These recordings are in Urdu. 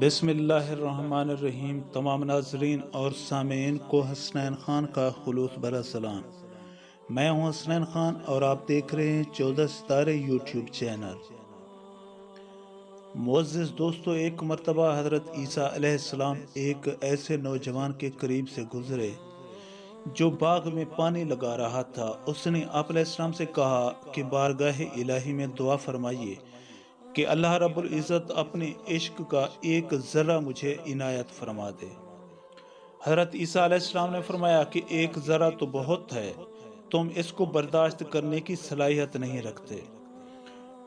بسم اللہ الرحمن الرحیم۔ تمام ناظرین اور سامعین کو حسنین خان کا خلوص بھرا سلام۔ میں ہوں حسنین خان اور آپ دیکھ رہے ہیں 14 ستارے یوٹیوب چینل۔ معزز دوستو، ایک مرتبہ حضرت عیسیٰ علیہ السلام ایک ایسے نوجوان کے قریب سے گزرے جو باغ میں پانی لگا رہا تھا۔ اس نے آپ علیہ السلام سے کہا کہ بارگاہ الہی میں دعا فرمائیے کہ اللہ رب العزت اپنے عشق کا ایک ذرہ مجھے عنایت فرما دے۔ حضرت عیسیٰ علیہ السلام نے فرمایا کہ ایک ذرہ تو بہت ہے، تم اس کو برداشت کرنے کی صلاحیت نہیں رکھتے۔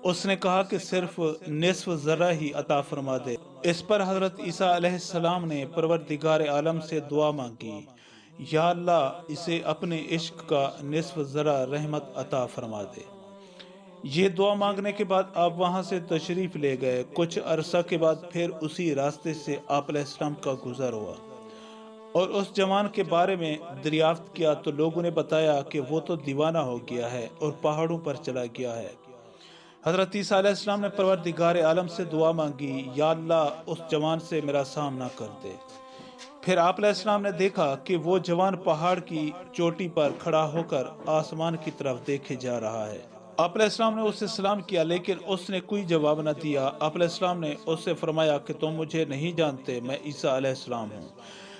اس نے کہا کہ صرف نصف ذرہ ہی عطا فرما دے۔ اس پر حضرت عیسیٰ علیہ السلام نے پروردگار عالم سے دعا مانگی، یا اللہ اسے اپنے عشق کا نصف ذرہ رحمت عطا فرما دے۔ یہ دعا مانگنے کے بعد آپ وہاں سے تشریف لے گئے۔ کچھ عرصہ کے بعد پھر اسی راستے سے آپ علیہ السلام کا گزر ہوا اور اس جوان کے بارے میں دریافت کیا تو لوگوں نے بتایا کہ وہ تو دیوانہ ہو گیا ہے اور پہاڑوں پر چلا گیا ہے۔ حضرت عیسیٰ علیہ السلام نے پروردگار عالم سے دعا مانگی، یا اللہ اس جوان سے میرا سامنا کر دے۔ پھر آپ علیہ السلام نے دیکھا کہ وہ جوان پہاڑ کی چوٹی پر کھڑا ہو کر آسمان کی طرف دیکھے جا رہا ہے۔ آپ علیہ السلام نے اس سے سلام کیا لیکن اس نے کوئی جواب نہ دیا۔ آپ علیہ السلام نے اس سے فرمایا کہ تم مجھے نہیں جانتے، میں عیسیٰ علیہ السلام ہوں۔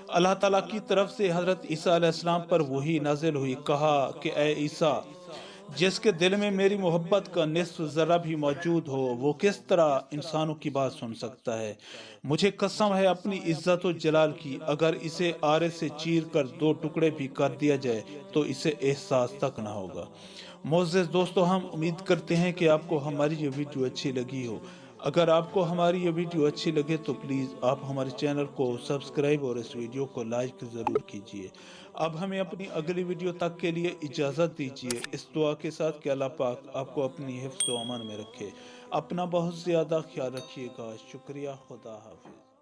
اللہ تعالیٰ کی طرف سے حضرت عیسیٰ علیہ السلام پر وحی نازل ہوئی۔ کہا کہ اے عیسیٰ، جس کے دل میں میری محبت کا نصف ذرہ بھی موجود ہو، وہ کس طرح انسانوں کی بات سن سکتا ہے؟ مجھے قسم ہے اپنی عزت و جلال کی، اگر اسے آرے سے چیر کر 2 ٹکڑے بھی کر دیا جائے تو اسے احساس تک نہ ہوگا۔ معزز دوستو، ہم امید کرتے ہیں کہ آپ کو ہماری یہ ویڈیو اچھی لگی ہو۔ اگر آپ کو ہماری یہ ویڈیو اچھی لگے تو پلیز آپ ہمارے چینل کو سبسکرائب اور اس ویڈیو کو لائک ضرور کیجیے۔ اب ہمیں اپنی اگلی ویڈیو تک کے لیے اجازت دیجیے، اس دعا کے ساتھ کہ اللہ پاک آپ کو اپنی حفظ و امان میں رکھے۔ اپنا بہت زیادہ خیال رکھیے گا۔ شکریہ۔ خدا حافظ۔